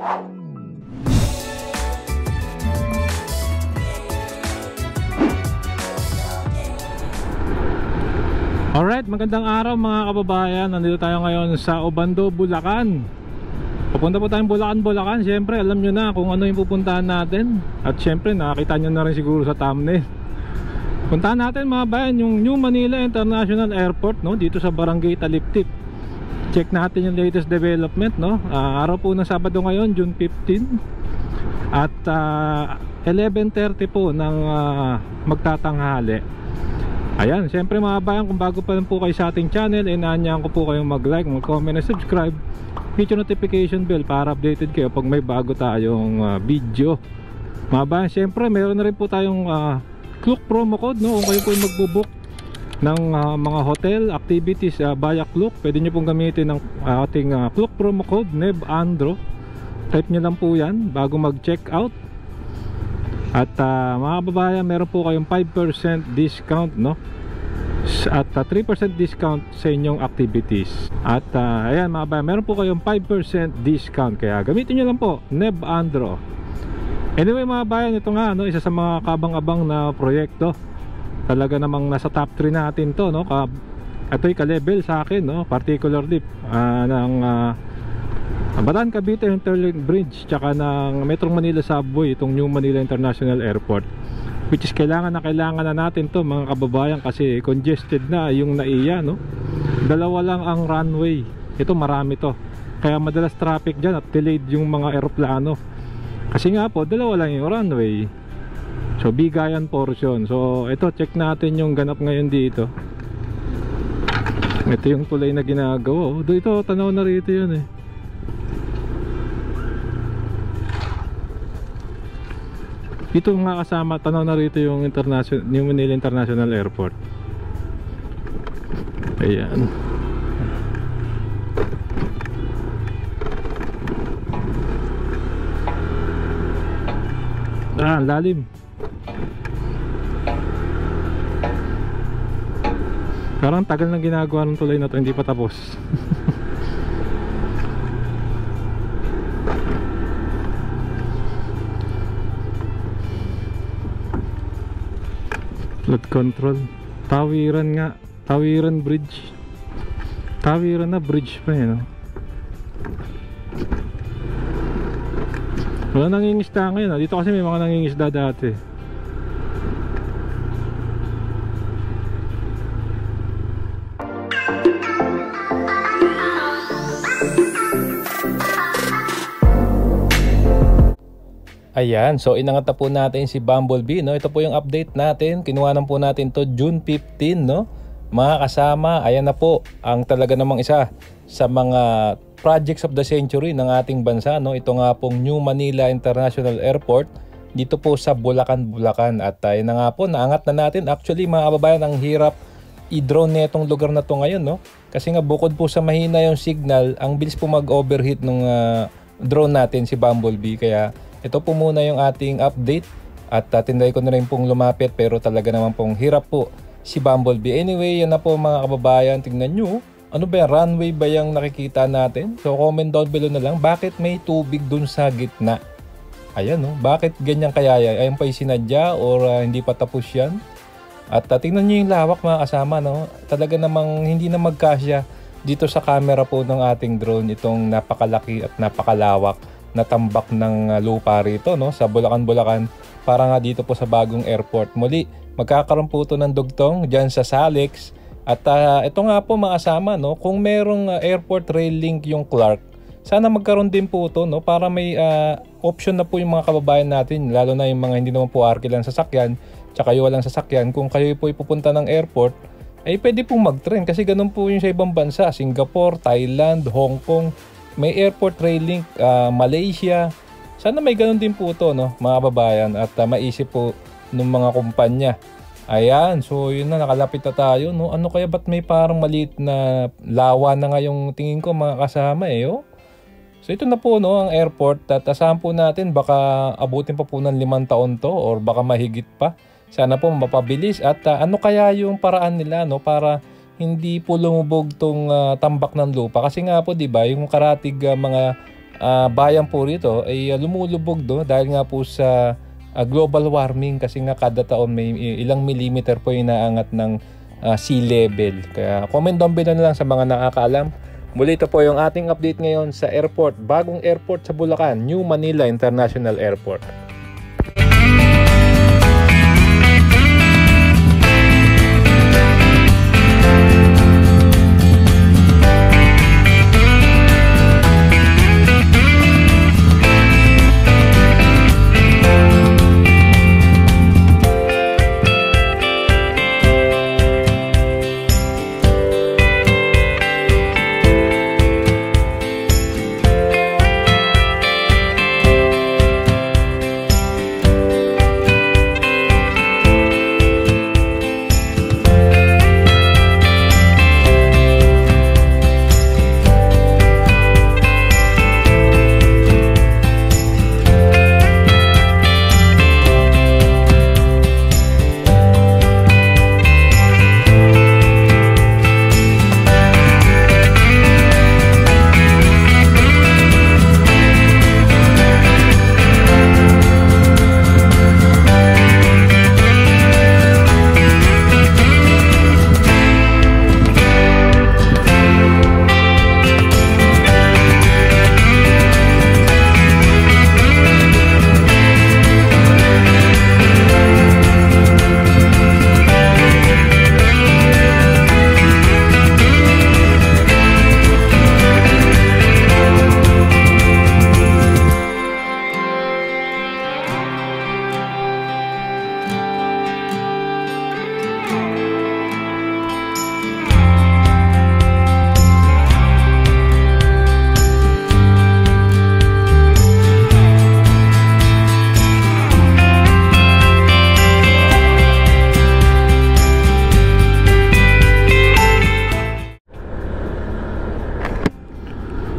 Alright, magandang araw mga kababayan. Nandito tayo ngayon sa Obando, Bulacan. Pupunta po tayong Bulacan. Siyempre alam nyo na kung ano yung pupuntahan natin. At siyempre nakakita nyo na rin siguro sa thumbnail. Puntahan natin mga bayan yung New Manila International Airport, no? Dito sa Barangay Taliptip. Check natin yung latest development, no? Araw po ng Sabado ngayon, June 15. At 11:30 po ng magtatanghali. Ayan, siyempre mga bayan, kung bago pa lang po kayo sa ating channel, inaanyahan ko po kayong mag-like, mag-comment at subscribe, hit yung notification bell para updated kayo pag may bago tayong video. Mga bayan, siyempre meron na rin po tayong Klook promo code, no? Kung kayo po yung magbubook ng mga hotel activities via Klook, pwede nyo pong gamitin ng ating Klook promo code NEBANDRO. Type nyo lang po yan bago mag-check out. At mga kababayan, meron po kayong 5% discount, no? At 3% discount sa inyong activities. At ayan mga kababayan, meron po kayong 5% discount. Kaya gamitin nyo lang po NEBANDRO. Anyway mga kababayan, ito nga, no? Isa sa mga kabang-abang na proyekto. Talaga namang nasa top 3 natin to, no? Ito'y ka-level sa akin, no? Particularly ng Bataan Cavite Interlink Bridge tsaka ng Metro Manila Subway, itong New Manila International Airport, which is kailangan na natin to mga kababayan, kasi congested na yung NAIA, no? Dalawa lang ang runway, ito marami to, kaya madalas traffic dyan at delayed yung mga eroplano, kasi nga po dalawa lang yung runway. So bigayan portion. So ito, check natin yung ganap ngayon dito. Ito yung tulay na ginagawa. Ito, tanaw na rito yun eh. Dito nga kasama, tanaw na rito yung New Manila International Airport. Ayan. Lalim. Parang tagal na ginagawa ng tulay na to, hindi pa tapos. Flood control. Tawiran nga. Tawiran bridge. Tawiran na bridge pa yun, no? Wala nangingisda ngayon, no? Dito kasi may mga nangingisda dati. Ayan, so inangat na po natin si Bumblebee, no? Ito po yung update natin. Kinuhanan po natin to June 15, no? Mga kasama, ayan na po ang talaga namang isa sa mga projects of the century ng ating bansa, no? Ito nga pong New Manila International Airport dito po sa Bulacan, Bulacan. At ayun na nga po, naangat na natin. Actually mga kababayan, ang hirap i-drone na itong lugar na to ngayon, no? Kasi nga bukod po sa mahina yung signal, ang bilis po mag-overheat ng drone natin, si Bumblebee. Kaya ito po muna yung ating update at tinry ko na rin pong lumapit, pero talaga naman pong hirap po si Bumblebee. Anyway, yan na po mga kababayan, tingnan nyo. Ano ba yan? Runway ba yung nakikita natin? So comment down below na lang, bakit may tubig dun sa gitna? Ayan, no? Bakit ganyan kaya? Ayan pa yung sinadya or hindi pa tapos yan? At tingnan nyo yung lawak mga kasama, no? Talaga namang hindi na magkasya dito sa camera po ng ating drone itong napakalaki at napakalawak na tambak ng lupa rito, no? Sa Bulacan, Bulacan, para nga dito po sa bagong airport. Muli, magkakaroon po ito ng dugtong dyan sa Salix. At ito nga po mga kasama, no? Kung merong airport rail link yung Clark, sana magkaroon din po ito, no? Para may option na po yung mga kababayan natin, lalo na yung mga hindi naman po arkilang sasakyan, tsaka yung walang sasakyan. Kung kayo po ipupunta ng airport, ay pwede pong mag-train, kasi ganun po yung sa ibang bansa, Singapore, Thailand, Hong Kong, may airport rail link, Malaysia. Sana may ganun din po ito, no, mga kababayan, at maisip po ng mga kumpanya. Ayan, so yun na, nakalapit na tayo, no? Ano kaya, ba't may parang maliit na lawa na nga yung tingin ko mga kasama eh, oh? So ito na po, no, ang airport. At asahan po natin baka abutin pa po ng 5 taon to or baka mahigit pa. Sana po mapabilis. At ano kaya yung paraan nila, no, para hindi po lumubog tong tambak ng lupa. Kasi nga po, 'di ba, yung karatig mga bayan po rito ay lumulubog dahil nga po sa global warming, kasi nga kada taon may ilang millimeter po yung inaangat ng sea level. Kaya comment down below na lang sa mga nakakaalam. Muli, ito po yung ating update ngayon sa airport, bagong airport sa Bulacan, New Manila International Airport.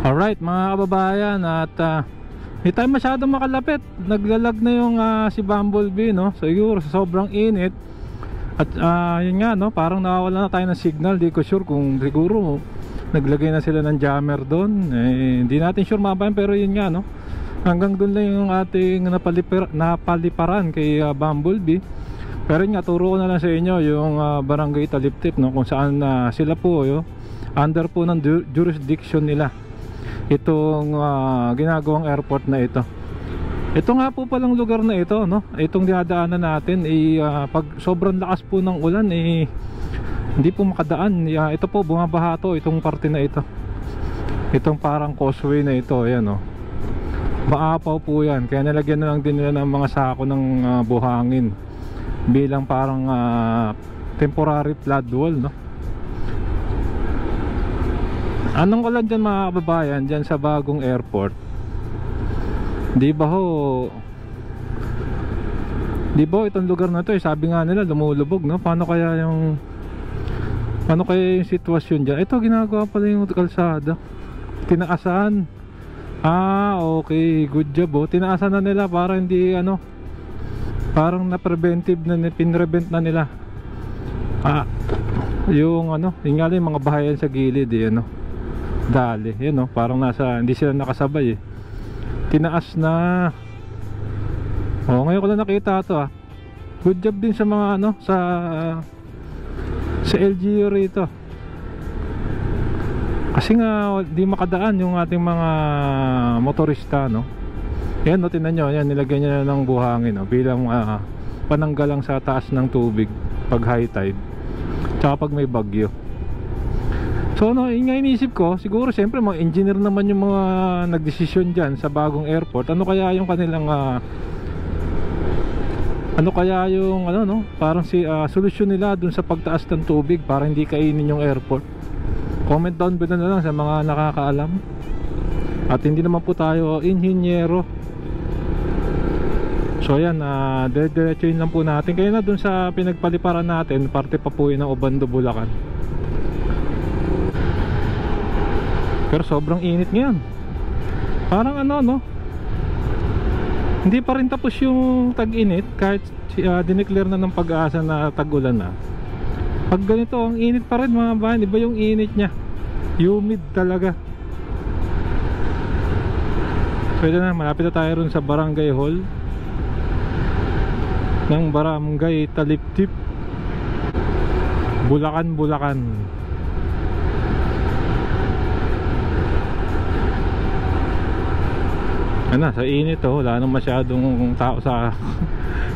Alright mga kababayan, at hindi tayo masyadong makalapit. Naglalag na yung si Bumblebee, no? Siguro sa sobrang init. At yun nga, no? Parang nawawala na tayo ng signal. Di ko sure kung siguro naglagay na sila ng jammer doon. Hindi natin sure mabayan, pero yun nga, no? Hanggang doon lang yung ating napaliparan kay Bumblebee. Pero yun nga, turo ko na lang sa inyo yung barangay Taliptip, no? Kung saan sila po under po ng jurisdiction nila itong ginagawang airport na ito. Ito nga po palang lugar na ito, no? Itong dinadaanan natin pag sobrang lakas po ng ulan hindi po makadaan. Ito po bumabaha to, itong parte na ito. Itong parang causeway na ito, ayan, no? Maapaw po yan, kaya nilagyan na lang din nila ng mga sako ng buhangin bilang parang temporary flood wall, no? Anong ko lang dyan mga kababayan, dyan sa bagong airport, di ba itong lugar na to sabi nga nila lumulubog, no? Paano kaya yung sitwasyon dyan? Ito ginagawa pala yung kalsada, tinaasan. Okay, good job, tinaasan na nila para hindi parang na-preventive na, pinrevent na nila yung yung nga yung mga bahayan sa gilid, dali, parang hindi sila nakasabay, tinaas na. Ngayon ko lang nakita ito, good job din sa mga sa LGU rito, kasi nga di makadaan yung ating mga motorista, no? Yan, tingnan nyo, yan, nilagyan nyo na ng buhangin, bilang pananggal lang sa taas ng tubig pag high tide tsaka pag may bagyo. So yung nga inisip ko, siguro siyempre mga engineer naman yung mga nagdesisyon dyan sa bagong airport. Ano kaya yung kanilang parang solusyon nila dun sa pagtaas ng tubig para hindi kainin yung airport. Comment down below na lang sa mga nakakaalam. At hindi naman po tayo inhinyero. So yan, dire-diretsuin lang po natin. Kaya na dun sa pinagpaliparan natin, parte pa po yun ng Obando, Bulacan. Pero sobrang init ngayon. Parang hindi pa rin tapos yung tag-init. Kahit dineclare na ng Pag-asa na tag-ulan na, pag ganito ang init pa rin mga bayan. Iba yung init nya, humid talaga. Pwede na, malapit na tayo ron sa barangay hall ng Barangay Taliptip, Bulacan, Bulacan. Ano, sa init oh, wala nang masyadong tao sa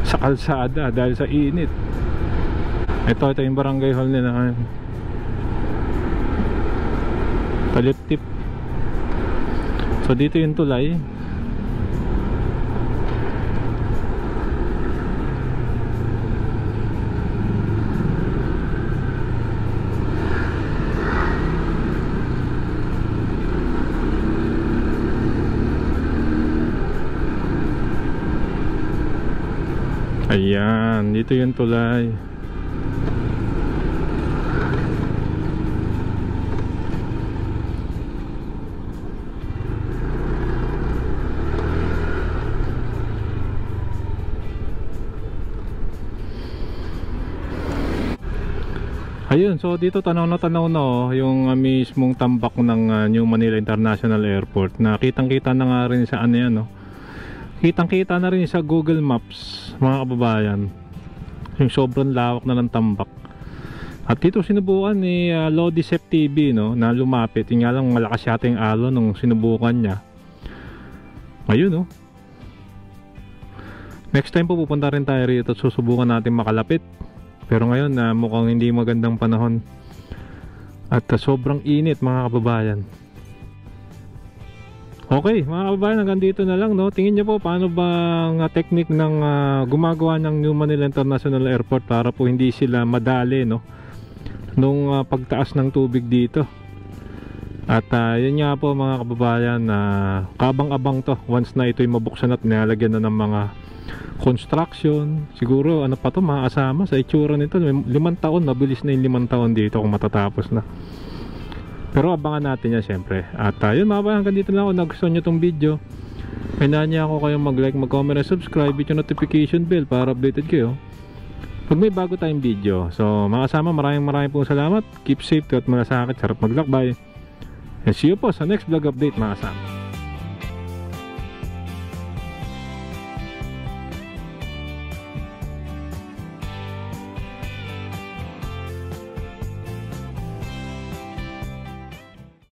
sa kalsada dahil sa init. Ito yung barangay hall nila, Taliptip. So dito yung tulay. Ayan, dito yung tulay. Ayun, so dito tanaw na oh, yung mismong tambak ng New Manila International Airport. Na kitang-kita na nga rin sa ano yan, no? Kitang-kita na rin sa Google Maps, mga kababayan. Yung sobrang lawak na ng tambak. At dito sinubukan ni Lodicep TV, no, na lumapit. Yung nga lang malakas yata yung alon nung sinubukan niya. Ayun, no. Next time po pupunta rin tayo rito at susubukan natin makalapit. Pero ngayon mukhang hindi magandang panahon. At sobrang init, mga kababayan. Okay, mga kababayan, hanggang dito na lang, no. Tingin niyo po paano bang technique ng gumagawa ng New Manila International Airport para po hindi sila madali, no, nung pagtaas ng tubig dito. At yun nga po, mga kababayan, kabang-abang to once na ito'y mabuksan at nilalagyan na ng mga construction. Siguro ano pa to, makakasama sa itsura nito 5 taon, mabilis na yung 5 taon dito kung matatapos na. Pero abangan natin yan syempre. At yun, mga kababayan, hanggang dito lang. Kung nagustuhan nyo itong video, kailangan niya ako kayong mag-like, mag-comment, and subscribe with yung notification bell para updated kayo pag may bago tayong video. So mga kasama, maraming pong salamat. Keep safe at malasakit, sarap maglakbay. And see you po sa next vlog update, mga kasama.